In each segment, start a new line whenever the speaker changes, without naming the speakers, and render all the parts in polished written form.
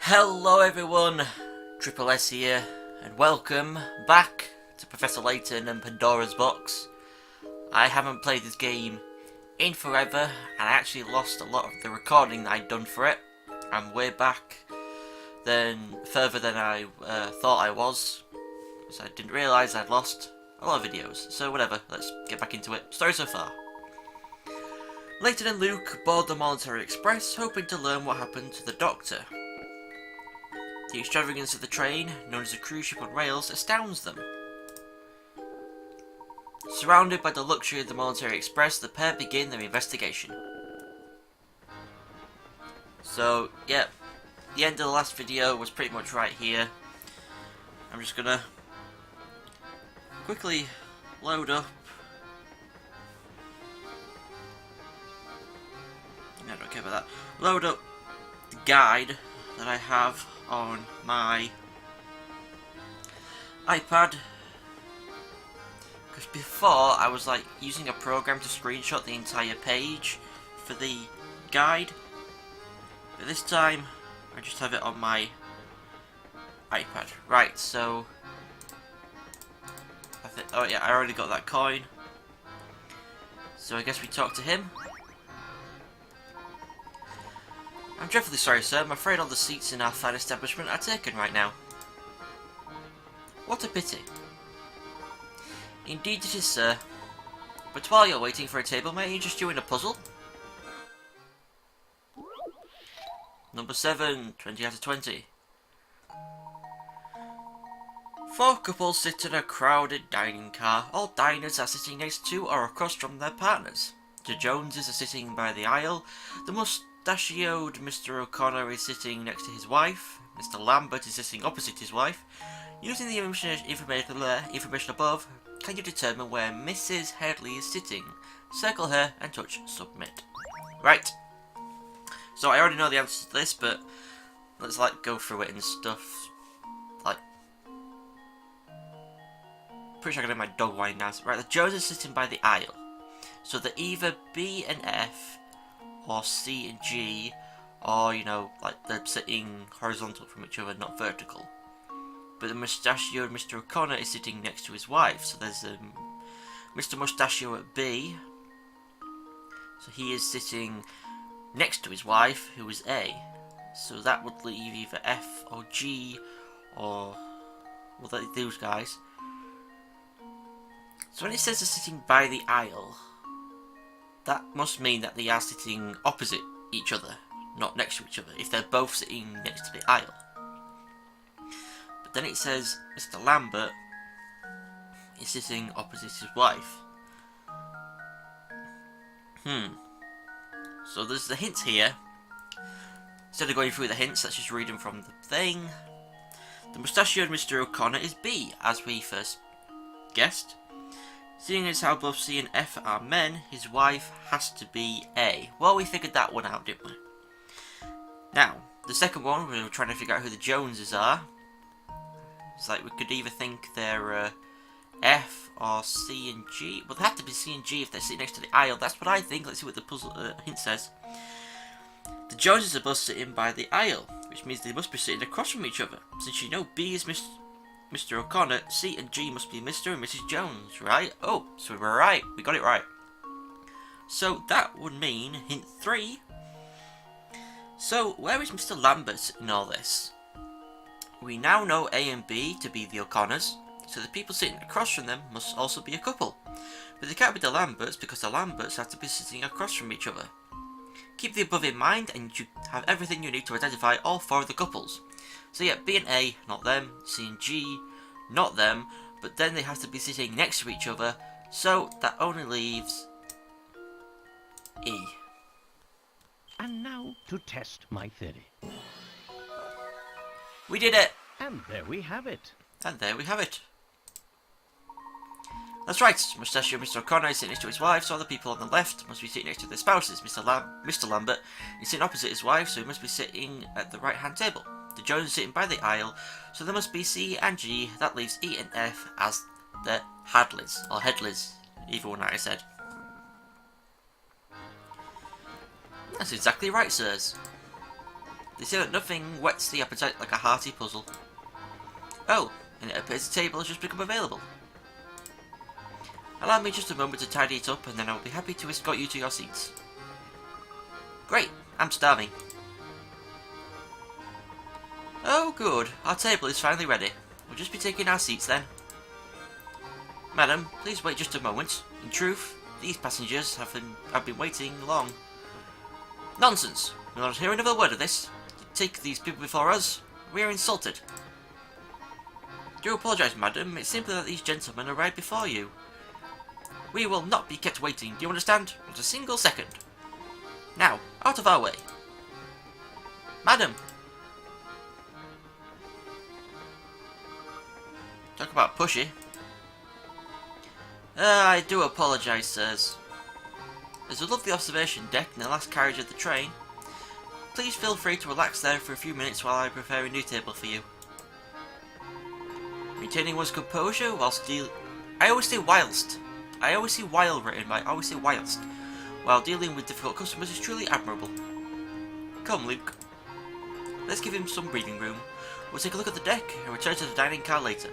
Hello everyone, Triple S here, and welcome back to Professor Layton and Pandora's Box. I haven't played this game in forever, and I actually lost a lot of the recording that I'd done for it. I'm way back, further than I thought I was, so I didn't realise I'd lost a lot of videos. So whatever, let's get back into it. Story so far. Layton and Luke board the Military Express, hoping to learn what happened to the Doctor. The extravagance of the train, known as a cruise ship on rails, astounds them. Surrounded by the luxury of the Military Express, the pair begin their investigation. So, yeah, the end of the last video was pretty much right here. I'm just gonna quickly load up. I don't care about that. Load up the guide that I have on my iPad, because before I was like using a program to screenshot the entire page for the guide, but this time I just have it on my iPad. Right, so oh yeah, I already got that coin, so I guess we talk to him. I'm dreadfully sorry, sir. I'm afraid all the seats in our fine establishment are taken right now. What a pity. Indeed it is, sir. But while you're waiting for a table, may I interest you in a puzzle? Number 7, 20 out of 20. 4 couples sit in a crowded dining car. All diners are sitting next to or across from their partners. The Joneses are sitting by the aisle. The mustachioed Mr. O'Connor is sitting next to his wife. Mr. Lambert is sitting opposite his wife. Using the information above, can you determine where Mrs. Headley is sitting? Circle her and touch submit. Right. So I already know the answer to this, but let's like go through it and stuff. Like, pretty sure I got my dog whine now. Right, the Joneses are sitting by the aisle. So they're either B and F, or C and G, or, you know, like they're sitting horizontal from each other, not vertical. But the mustachioed Mr. O'Connor is sitting next to his wife, so there's Mr. Mustachio at B. So he is sitting next to his wife, who is A. So that would leave either F or G, or, well, those guys. So when it says they're sitting by the aisle, that must mean that they are sitting opposite each other, not next to each other, if they're both sitting next to the aisle. But then it says Mr. Lambert is sitting opposite his wife. So there's the hints here. Instead of going through the hints, let's just read them from the thing. The mustachioed Mr. O'Connor is B, as we first guessed. Seeing as how both C and F are men, his wife has to be A. Well, we figured that one out, didn't we? Now, the second one, we were trying to figure out who the Joneses are. It's like we could either think they're F or C and G. Well, they have to be C and G if they're sitting next to the aisle. That's what I think. Let's see what the puzzle hint says. The Joneses are both sitting by the aisle, which means they must be sitting across from each other. Since you know B is Mr. O'Connor, C and G must be Mr. and Mrs. Jones, right? Oh, so we were right. We got it right. So that would mean hint 3. So where is Mr. Lambert in all this? We now know A and B to be the O'Connors, so the people sitting across from them must also be a couple. But they can't be the Lamberts because the Lamberts have to be sitting across from each other. Keep the above in mind and you have everything you need to identify all 4 of the couples. So yeah, B and A, not them, C and G, not them, but then they have to be sitting next to each other, so that only leaves E.
And now to test my theory.
We did it!
And there we have it.
And there we have it. That's right, Mustachio Mr. O'Connor is sitting next to his wife, so all the people on the left must be sitting next to their spouses. Mr. Lambert is sitting opposite his wife, so he must be sitting at the right-hand table. The Joneses are sitting by the aisle, so there must be C and G. That leaves E and F as the Hadleys, or Headleys, either one I said. That's exactly right, sirs. They say that nothing whets the appetite like a hearty puzzle. Oh, and it appears the table has just become available. Allow me just a moment to tidy it up, and then I'll be happy to escort you to your seats. Great, I'm starving. Oh good, our table is finally ready. We'll just be taking our seats then. Madam, please wait just a moment. In truth, these passengers have been waiting long. Nonsense! We'll not hear another word of this. You take these people before us. We are insulted. Do apologise, madam. It's simply that these gentlemen arrived before you. We will not be kept waiting. Do you understand? Not a single second. Now, out of our way. Madam! Talk about pushy. I do apologise, sirs. There's a lovely observation deck in the last carriage of the train. Please feel free to relax there for a few minutes while I prepare a new table for you. Maintaining one's composure whilst I always say whilst. I always see while written, but I always say whilst. While dealing with difficult customers is truly admirable. Come, Luke. Let's give him some breathing room. We'll take a look at the deck and return to the dining car later.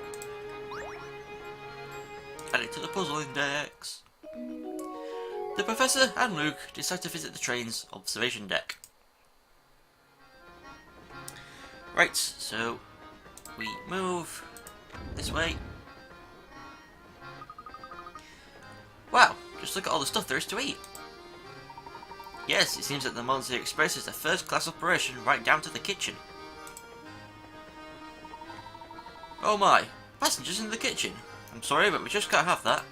Add it to the puzzle index. The Professor and Luke decide to visit the train's observation deck. Right, so we move this way. Wow, just look at all the stuff there is to eat. Yes, it seems that the Monster Express is a first-class operation right down to the kitchen. Oh my, passengers in the kitchen. I'm sorry, but we just can't have that.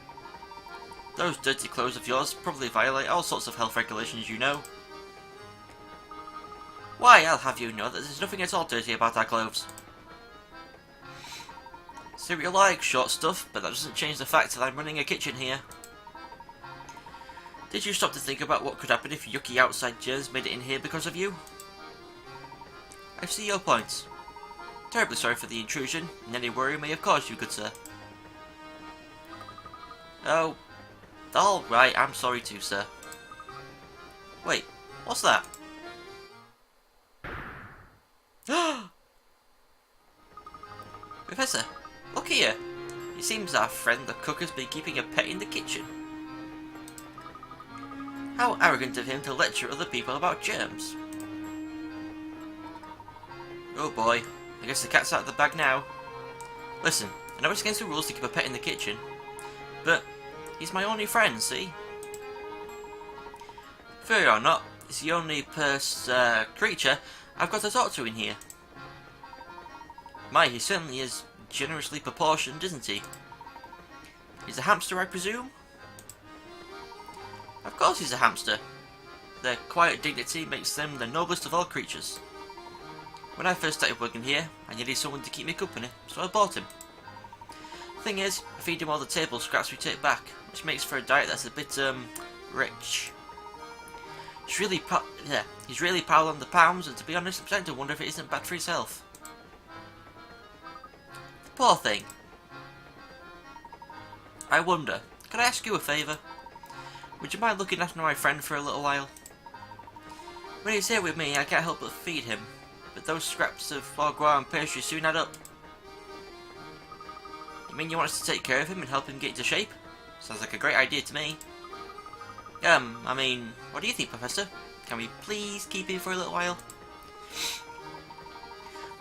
Those dirty clothes of yours probably violate all sorts of health regulations, you know. Why, I'll have you know that there's nothing at all dirty about our clothes. Say what you like, short stuff, but that doesn't change the fact that I'm running a kitchen here. Did you stop to think about what could happen if yucky outside germs made it in here because of you? I see your point. Terribly sorry for the intrusion, and any worry may have caused you, good sir. Oh, alright, I'm sorry too, sir. Wait, what's that? Professor, look here. It seems our friend the cook has been keeping a pet in the kitchen. How arrogant of him to lecture other people about germs. Oh boy, I guess the cat's out of the bag now. Listen, I know it's against the rules to keep a pet in the kitchen, but he's my only friend, see? Furry or not, it's the only creature I've got to talk to in here. My, he certainly is generously proportioned, isn't he? He's a hamster, I presume? Of course he's a hamster. Their quiet dignity makes them the noblest of all creatures. When I first started working here, I needed someone to keep me company, so I bought him. Thing is, I feed him all the table scraps we take back, which makes for a diet that's a bit, rich. He's really piled on the pounds, and to be honest, I'm starting to wonder if it isn't bad for his health. The poor thing. I wonder, could I ask you a favour? Would you mind looking after my friend for a little while? When he's here with me, I can't help but feed him, but those scraps of foie gras and pastry soon add up. You mean you want us to take care of him and help him get into shape? Sounds like a great idea to me. I mean, what do you think, Professor? Can we please keep him for a little while?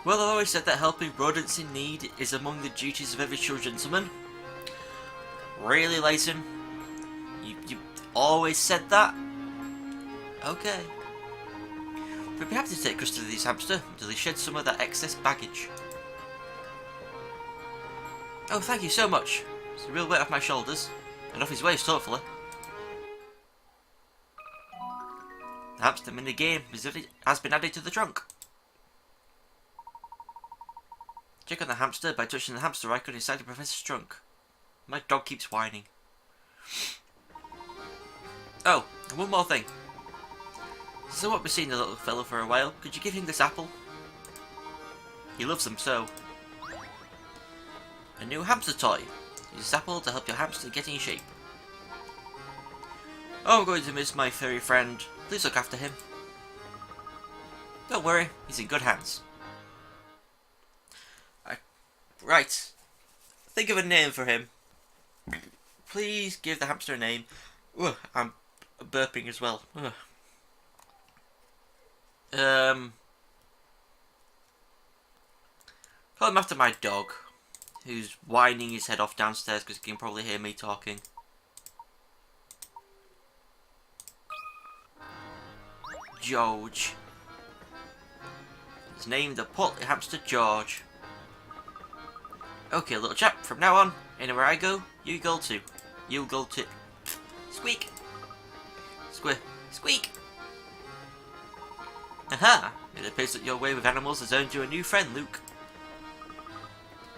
Well, I've always said that helping rodents in need is among the duties of every true gentleman. Really, Layton? You always said that? Okay. We'd be happy to take custody of this hamster until he sheds some of that excess baggage. Oh, thank you so much. It's a real weight off my shoulders, and off his waist, hopefully. The hamster mini game has been added to the trunk. Check on the hamster by touching the hamster icon inside the Professor's trunk. My dog keeps whining. Oh, and one more thing. So what we've seen the little fellow for a while, could you give him this apple? He loves them so. A new hamster toy. Use this apple to help your hamster get in shape. Oh, I'm going to miss my furry friend. Please look after him. Don't worry, he's in good hands. Right. Think of a name for him. Please give the hamster a name. Ugh, I'm burping as well. Ugh. Call him after my dog, who's whining his head off downstairs because he can probably hear me talking. George. Let's name the portly hamster George. Okay, little chap, from now on, anywhere I go, you go too. You go too. Squeak! Squeak! Squeak! Aha! It appears that your way with animals has earned you a new friend, Luke.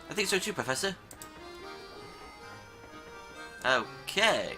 I think so too, Professor. Okay.